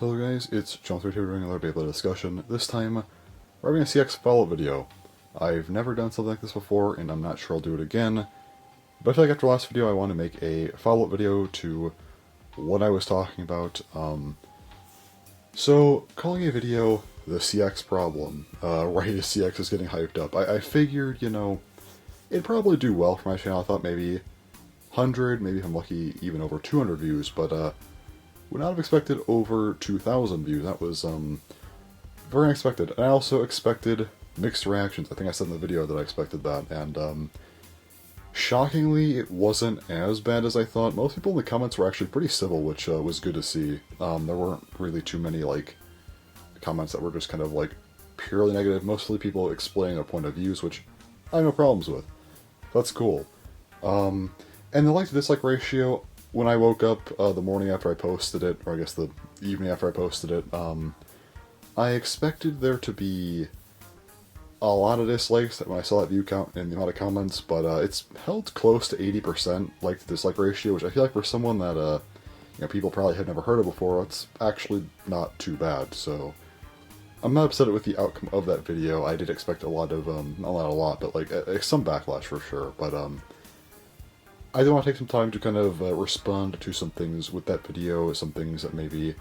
Hello guys, it's John3 here doing another Beyblade discussion. This time, we're having a CX follow-up video. I've never done something like this before, and I'm not sure I'll do it again. But I feel like after the last video, I want to make a follow-up video to what I was talking about. So, calling a video the CX problem, right as CX is getting hyped up, I figured, it'd probably do well for my channel. I thought maybe 100, maybe if I'm lucky, even over 200 views, but would not have expected over 2,000 views. That was very unexpected. And I also expected mixed reactions. I think I said in the video that I expected that, and shockingly, it wasn't as bad as I thought. Most people in the comments were actually pretty civil, which was good to see. There weren't really too many comments that were just kind of purely negative. Mostly people explaining their point of views, which I have no problems with. That's cool. And the like to dislike ratio, when I woke up the morning after I posted it, or I guess the evening after I posted it, I expected there to be a lot of dislikes when I saw that view count and the amount of comments, but it's held close to 80% like to dislike ratio, which I feel like for someone that people probably had never heard of before, it's actually not too bad. So I'm not upset with the outcome of that video. I did expect a lot of not a lot, but some backlash for sure. But I do want to take some time to kind of respond to some things with that video, some things that maybe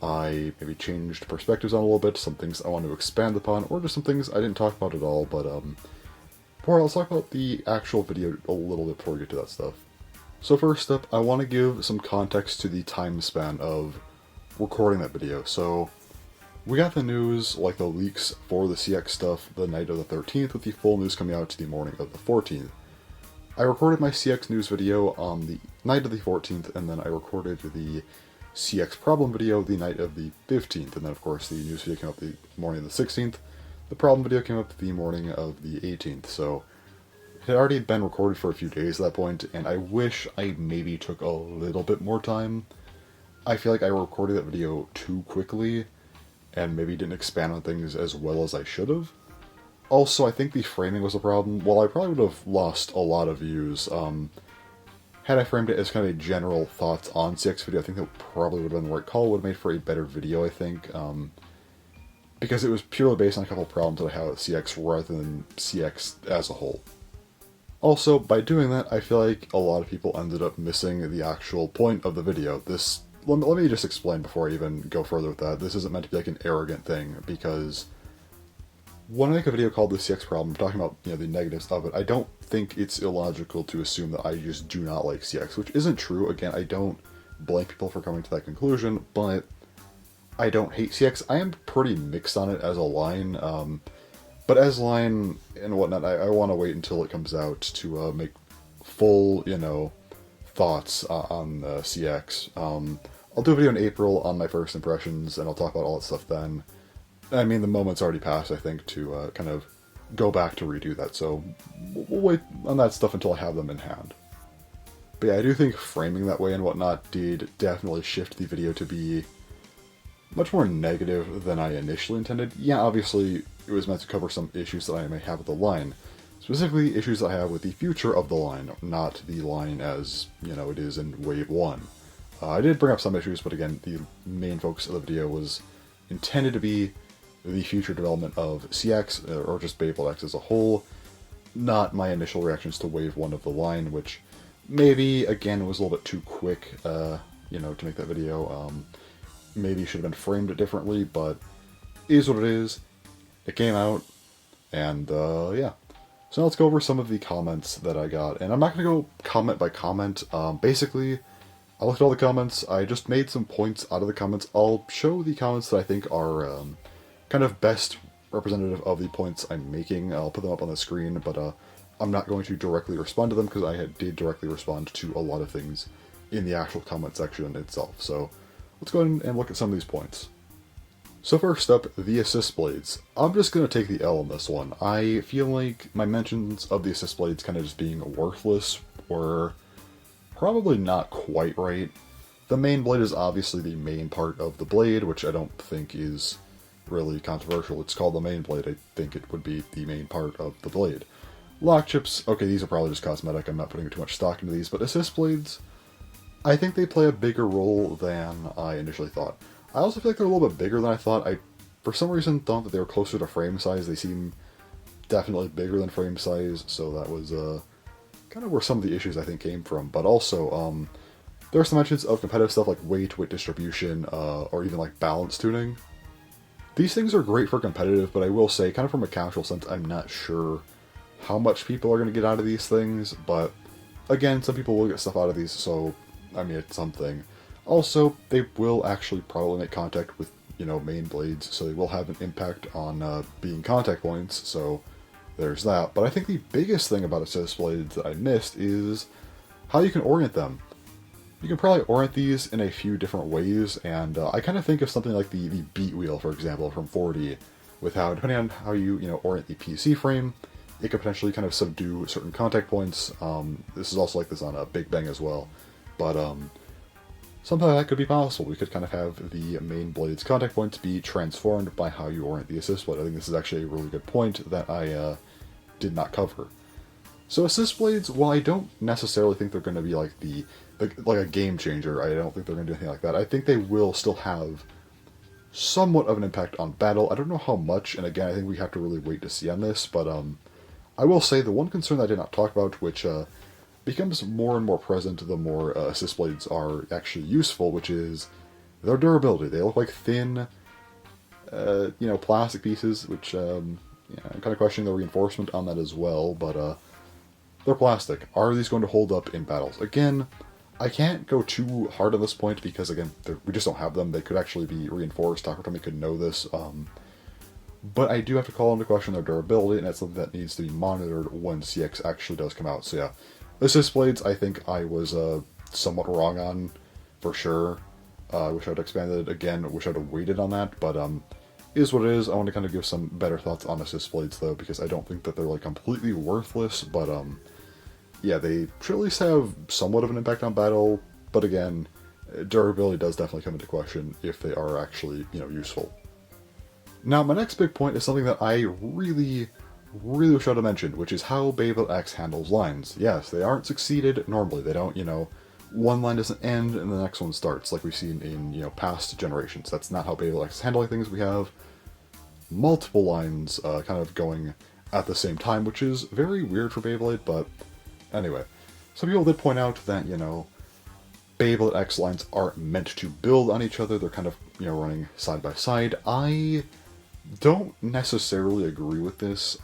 I changed perspectives on a little bit, some things I want to expand upon, or just some things I didn't talk about at all. But let's talk about the actual video a little bit before we get to that stuff. So first up, I want to give some context to the time span of recording that video. So we got the news, the leaks for the CX stuff, the night of the 13th, with the full news coming out to the morning of the 14th. I recorded my CX news video on the night of the 14th, and then I recorded the CX problem video the night of the 15th, and then of course the news video came up the morning of the 16th. The problem video came up the morning of the 18th, so it had already been recorded for a few days at that point, and I wish I maybe took a little bit more time. I feel like I recorded that video too quickly, and maybe didn't expand on things as well as I should have. Also, I think the framing was a problem. While I probably would have lost a lot of views, had I framed it as kind of a general thoughts on CX video, I think that probably would have been the right call. Would have made for a better video, I think, because it was purely based on a couple of problems that I have with CX rather than CX as a whole. Also, by doing that, I feel like a lot of people ended up missing the actual point of the video. Let me just explain before I even go further with that. This isn't meant to be an arrogant thing, because when I make a video called the CX problem, I'm talking about the negatives of it. I don't think it's illogical to assume that I just do not like CX, which isn't true. Again, I don't blame people for coming to that conclusion, but I don't hate CX. I am pretty mixed on it as a line, but as a line and whatnot, I want to wait until it comes out to make full, thoughts on CX. I'll do a video in April on my first impressions, and I'll talk about all that stuff then. I mean, the moment's already passed, I think, to kind of go back to redo that, so we'll wait on that stuff until I have them in hand. But yeah, I do think framing that way and whatnot did definitely shift the video to be much more negative than I initially intended. Yeah, obviously, it was meant to cover some issues that I may have with the line. Specifically, issues I have with the future of the line, not the line as, it is in Wave 1. I did bring up some issues, but again, the main focus of the video was intended to be the future development of CX, or just Beyblade X as a whole, not my initial reactions to Wave 1 of the line, which maybe, again, was a little bit too quick, to make that video. Maybe should have been framed differently, but it is what it is. It came out, and yeah. So now let's go over some of the comments that I got, and I'm not going to go comment by comment. Basically, I looked at all the comments, I just made some points out of the comments. I'll show the comments that I think are kind of best representative of the points I'm making. I'll put them up on the screen, but I'm not going to directly respond to them because I did directly respond to a lot of things in the actual comment section itself. So let's go ahead and look at some of these points. So first up, the assist blades. I'm just going to take the L on this one. I feel like my mentions of the assist blades kind of just being worthless were probably not quite right. The main blade is obviously the main part of the blade, which I don't think is really controversial. It's called the main blade. I think it would be the main part of the blade. Lock chips, okay, these are probably just cosmetic. I'm not putting too much stock into these, but assist blades, I think they play a bigger role than I initially thought. I also feel like they're a little bit bigger than I thought. I, for some reason, thought that they were closer to frame size. They seem definitely bigger than frame size, so that was kind of where some of the issues I think came from. But also, there are some mentions of competitive stuff like weight distribution, or even like balance tuning. These things are great for competitive, but I will say, kind of from a casual sense, I'm not sure how much people are going to get out of these things, but again, some people will get stuff out of these, so, I mean, it's something. Also, they will actually probably make contact with, main blades, so they will have an impact on being contact points, so there's that. But I think the biggest thing about assist blades that I missed is how you can orient them. You can probably orient these in a few different ways, and I kind of think of something like the beat wheel, for example, from 4D, with how, depending on how you, orient the PC frame, it could potentially kind of subdue certain contact points. This is also like this on a Big Bang as well, but something like that could be possible. We could kind of have the main blade's contact points be transformed by how you orient the assist blade. I think this is actually a really good point that I did not cover. So assist blades, while I don't necessarily think they're going to be like like a game changer, I don't think they're going to do anything like that. I think they will still have somewhat of an impact on battle. I don't know how much, and again, I think we have to really wait to see on this, but I will say the one concern that I did not talk about, which becomes more and more present the more assist blades are actually useful, which is their durability. They look like thin, plastic pieces, which I'm kind of questioning the reinforcement on that as well, but they're plastic. Are these going to hold up in battles? Again, I can't go too hard on this point because, again, we just don't have them. They could actually be reinforced. Takatomi could know this. But I do have to call into question their durability, and that's something that needs to be monitored when CX actually does come out. So yeah, assist blades, I think I was somewhat wrong on, for sure. I wish I'd expanded it again. I wish I'd have waited on that, but is what it is. I want to kind of give some better thoughts on assist blades, though, because I don't think that they're like completely worthless, but yeah, they should at least have somewhat of an impact on battle, but again, durability does definitely come into question if they are actually, useful. Now, my next big point is something that I really wish I'd have mentioned, which is how Beyblade X handles lines. Yes, they aren't succeeded normally. They don't, one line doesn't end and the next one starts, like we've seen in, past generations. That's not how Beyblade X is handling things. We have multiple lines kind of going at the same time, which is very weird for Beyblade, but anyway. Some people did point out that, Beyblade X lines aren't meant to build on each other. They're kind of, running side by side. I don't necessarily agree with this.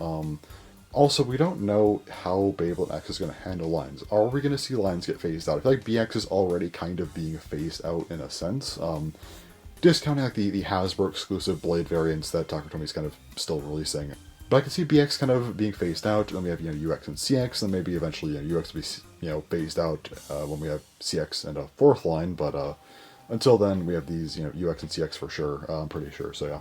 Also, we don't know how Beyblade X is going to handle lines. Are we going to see lines get phased out? I feel like BX is already kind of being phased out in a sense. Discounting like the Hasbro exclusive Blade variants that Takatomi's kind of still releasing. But I can see BX kind of being phased out, and then we have UX and CX, and maybe eventually UX will be phased out when we have CX and a fourth line. But until then, we have these UX and CX for sure. I'm pretty sure. So yeah.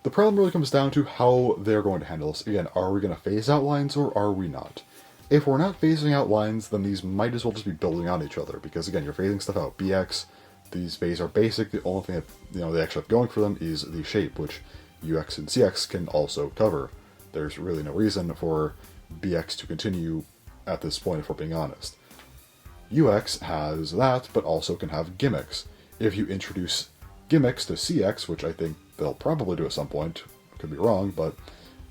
The problem really comes down to how they're going to handle this. Again, are we going to phase out lines or are we not? If we're not phasing out lines, then these might as well just be building on each other, because again, you're phasing stuff out. BX, these bays are basic. The only thing that they actually have going for them is the shape, which UX and CX can also cover. There's really no reason for BX to continue at this point, if we're being honest. UX has that, but also can have gimmicks. If you introduce gimmicks to CX, which I think they'll probably do at some point, could be wrong, but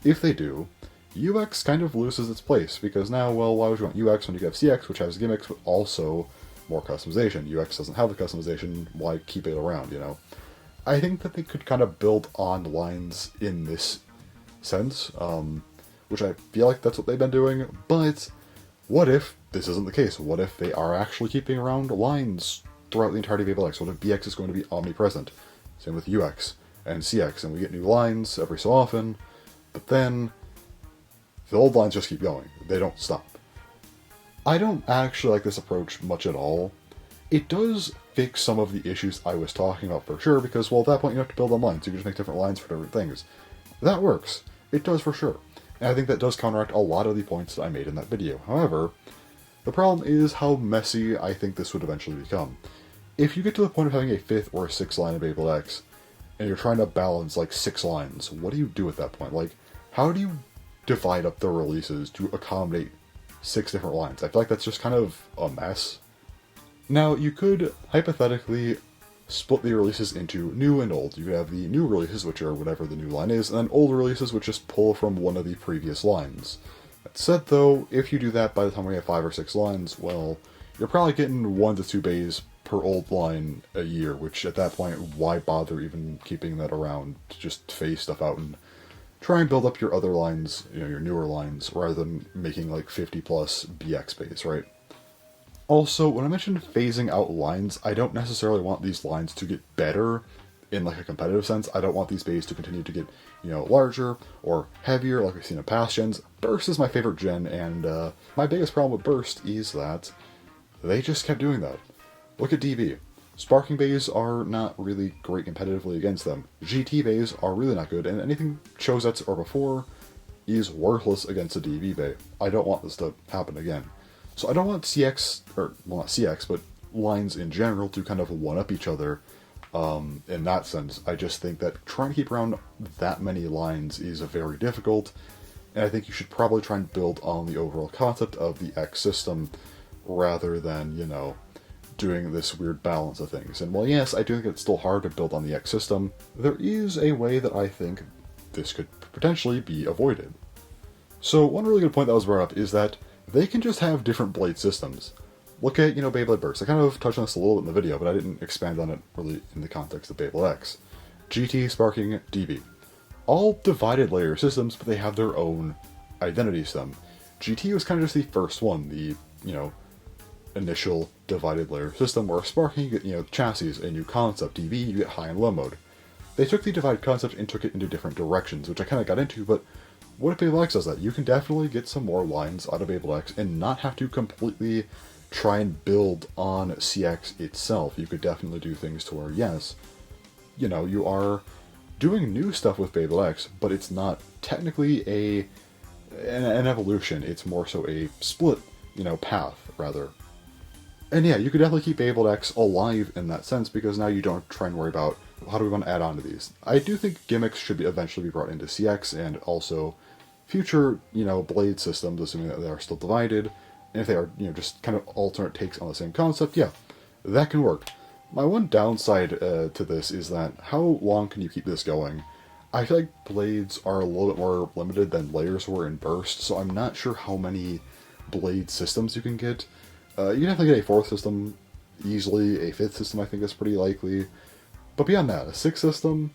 if they do, UX kind of loses its place, because now, well, why would you want UX when you have CX, which has gimmicks, but also more customization? UX doesn't have the customization, why keep it around, I think that they could kind of build on lines in this sense, which I feel like that's what they've been doing, but what if this isn't the case? What if they are actually keeping around lines throughout the entirety of Beyblade X? What if BX is going to be omnipresent? Same with UX and CX, and we get new lines every so often, but then the old lines just keep going. They don't stop. I don't actually like this approach much at all. It does fix some of the issues I was talking about for sure, because, well, at that point you have to build on lines. You can just make different lines for different things. That works. It does for sure. And I think that does counteract a lot of the points that I made in that video. However, the problem is how messy I think this would eventually become. If you get to the point of having a 5th or a 6th line of Beyblade X, and you're trying to balance like 6 lines, what do you do at that point? Like, how do you divide up the releases to accommodate 6 different lines? I feel like that's just kind of a mess. Now, you could hypothetically split the releases into new and old. You could have the new releases, which are whatever the new line is, and then old releases, which just pull from one of the previous lines. That said, though, if you do that by the time we have 5 or 6 lines, well, you're probably getting 1 to 2 bays per old line a year, which at that point, why bother even keeping that around to just phase stuff out and try and build up your other lines, your newer lines, rather than making like 50 plus BX bays, right? Also, when I mentioned phasing out lines, I don't necessarily want these lines to get better in like a competitive sense. I don't want these bays to continue to get, larger or heavier like we've seen in past gens. Burst is my favorite gen, and my biggest problem with Burst is that they just kept doing that. Look at DB. Sparking bays are not really great competitively against them. GT bays are really not good, and anything Chosets or before is worthless against a DB bay. I don't want this to happen again. So I don't want CX, or, well, not CX, but lines in general to kind of one-up each other in that sense. I just think that trying to keep around that many lines is very difficult, and I think you should probably try and build on the overall concept of the X system rather than, doing this weird balance of things. And while yes, I do think it's still hard to build on the X system, there is a way that I think this could potentially be avoided. So one really good point that was brought up is that they can just have different blade systems. Look at, Beyblade Burst. I kind of touched on this a little bit in the video, but I didn't expand on it really in the context of Beyblade X. GT, Sparking, DB. All divided layer systems, but they have their own identity to them. GT was kind of just the first one, the, initial divided layer system, where Sparking, you get, chassis, a new concept. DB, you get high and low mode. They took the divided concept and took it into different directions, which I kind of got into, but what if Beyblade X does that? You can definitely get some more lines out of Beyblade X and not have to completely try and build on CX itself. You could definitely do things to where, yes, you are doing new stuff with Beyblade X, but it's not technically an evolution. It's more so a split, path, rather. And yeah, you could definitely keep Beyblade X alive in that sense, because now you don't try and worry about how do we want to add on to these. I do think gimmicks should eventually be brought into CX, and also future, blade systems, assuming that they are still divided, and if they are, just kind of alternate takes on the same concept, yeah, that can work. My one downside to this is that how long can you keep this going? I feel like blades are a little bit more limited than layers were in Burst, so I'm not sure how many blade systems you can get. You can definitely get a 4th system easily, a 5th system I think is pretty likely, but beyond that, a 6th system,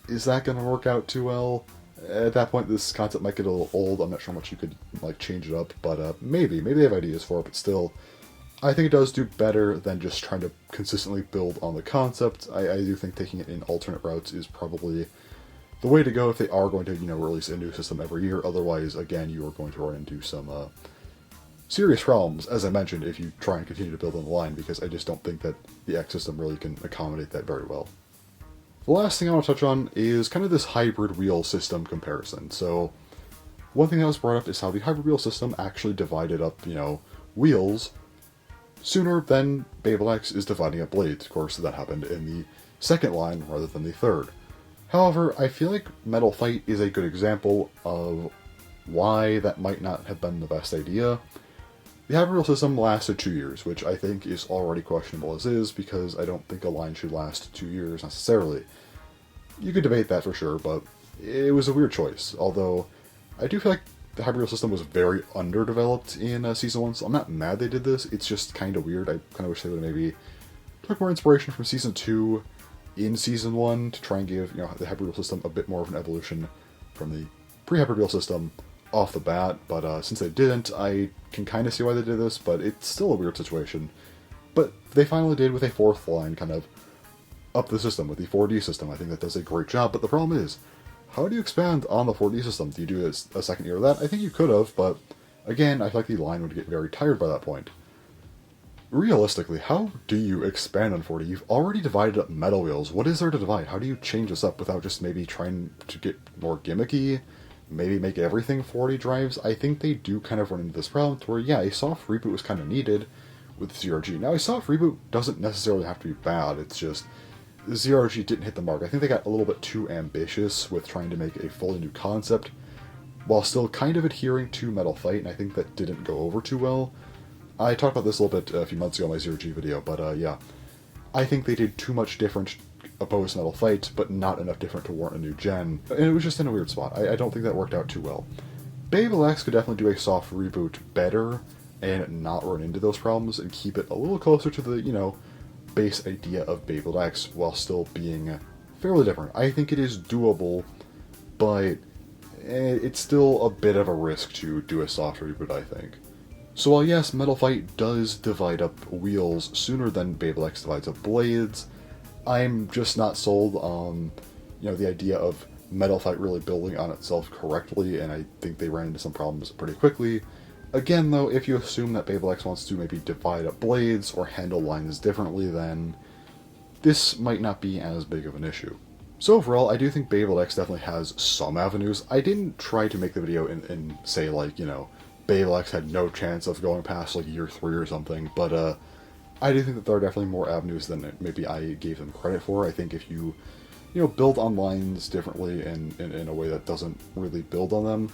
is that going to work out too well? At that point, this concept might get a little old. I'm not sure how much you could change it up, but maybe they have ideas for it. But still, I think it does do better than just trying to consistently build on the concept. I do think taking it in alternate routes is probably the way to go if they are going to release a new system every year. Otherwise, again, you are going to run into some serious problems, as I mentioned, if you try and continue to build on the line, because I just don't think that the X system really can accommodate that very well. The last thing I want to touch on is kind of this hybrid wheel system comparison. So, one thing that was brought up is how the hybrid wheel system actually divided up, wheels sooner than Beyblade X is dividing up blades. Of course, that happened in the second line rather than the third. However, I feel like Metal Fight is a good example of why that might not have been the best idea. The hybrid wheel system lasted 2 years, which I think is already questionable as is, because I don't think a line should last 2 years necessarily. You could debate that for sure, but it was a weird choice. Although, I do feel like the hybrid wheel system was very underdeveloped in Season 1, so I'm not mad they did this. It's just kind of weird. I kind of wish they would have maybe took more inspiration from Season 2 in Season 1 to try and give the hybrid wheel system a bit more of an evolution from the pre-hybrid wheel system off the bat, but since they didn't, I can kind of see why they did this, but it's still a weird situation. But they finally did with a 4th line, kind of up the system with the 4D system. I think that does a great job, but the problem is, how do you expand on the 4D system? Do you do a second year of that? I think you could have, but again, I feel like the line would get very tired by that point. Realistically, how do you expand on 4D? You've already divided up metal wheels. What is there to divide? How do you change this up without just maybe trying to get more gimmicky? Maybe make everything 4D drives? I think they do kind of run into this problem to where, yeah, a soft reboot was kind of needed with ZRG. Now, a soft reboot doesn't necessarily have to be bad, it's just ZRG didn't hit the mark. I think they got a little bit too ambitious with trying to make a fully new concept, while still kind of adhering to Metal Fight, and I think that didn't go over too well. I talked about this a little bit a few months ago in my ZRG video, but yeah. I think they did too much different opposed metal fight, but not enough different to warrant a new gen. And it was just in a weird spot. I don't think that worked out too well. Beyblade X could definitely do a soft reboot better and not run into those problems and keep it a little closer to the, base idea of Beyblade X while still being fairly different. I think it is doable, but it's still a bit of a risk to do a soft reboot, I think. So while yes, Metal Fight does divide up wheels sooner than Beyblade X divides up blades, I'm just not sold on, the idea of Metal Fight really building on itself correctly, and I think they ran into some problems pretty quickly. Again, though, if you assume that Beyblade X wants to maybe divide up blades or handle lines differently, then this might not be as big of an issue. So overall, I do think Beyblade X definitely has some avenues. I didn't try to make the video and say, like, Beyblade X had no chance of going past, like, year 3 or something, but, I do think that there are definitely more avenues than maybe I gave them credit for. I think if you, build on lines differently and in a way that doesn't really build on them,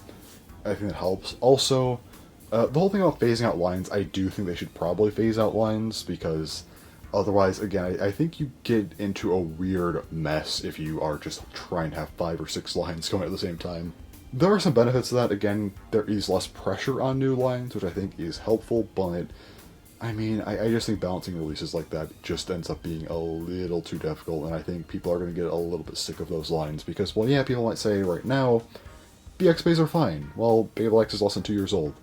I think it helps. Also, the whole thing about phasing out lines, I do think they should probably phase out lines, because otherwise, again, I think you get into a weird mess if you are just trying to have 5 or 6 lines going at the same time. There are some benefits to that. Again, there is less pressure on new lines, which I think is helpful, but I mean, I just think balancing releases like that just ends up being a little too difficult, and I think people are going to get a little bit sick of those lines, because, well, yeah, people might say right now, BX bays are fine. Well, Beyblade X is less than 2 years old.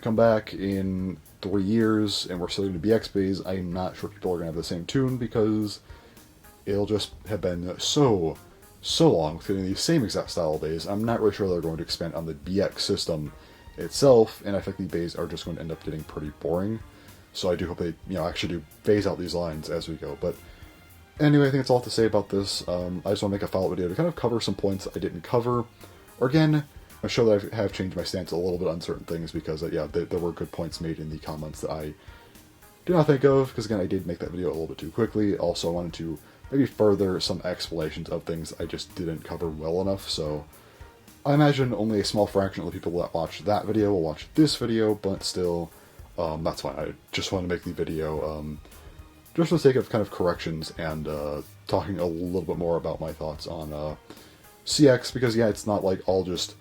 Come back in 3 years, and we're still going to BX bays, I'm not sure people are going to have the same tune, because it'll just have been so long with getting the same exact style of bays. I'm not really sure they're going to expand on the BX system itself, and I think the bays are just going to end up getting pretty boring. So I do hope they, actually do phase out these lines as we go. But anyway, I think that's all I have to say about this. I just want to make a follow-up video to kind of cover some points I didn't cover. Or again, I show that I have changed my stance a little bit on certain things, because, there were good points made in the comments that I did not think of, because again, I did make that video a little bit too quickly. Also, I wanted to maybe further some explanations of things I just didn't cover well enough, so I imagine only a small fraction of the people that watch that video will watch this video, but still, that's fine. I just want to make the video, just for the sake of kind of corrections and talking a little bit more about my thoughts on CX, because, yeah, it's not like all just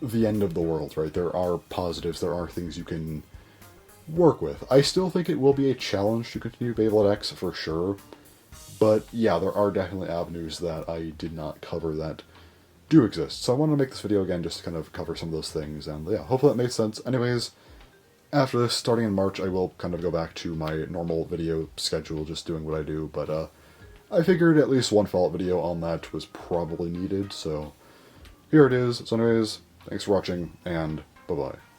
the end of the world, right? There are positives, there are things you can work with. I still think it will be a challenge to continue Beyblade X for sure, but yeah, there are definitely avenues that I did not cover that do exist. So I wanted to make this video again just to kind of cover some of those things, and yeah, hopefully that made sense. Anyways, after this, starting in March, I will kind of go back to my normal video schedule, just doing what I do, but I figured at least one follow-up video on that was probably needed, so here it is. So anyways, thanks for watching, and bye-bye.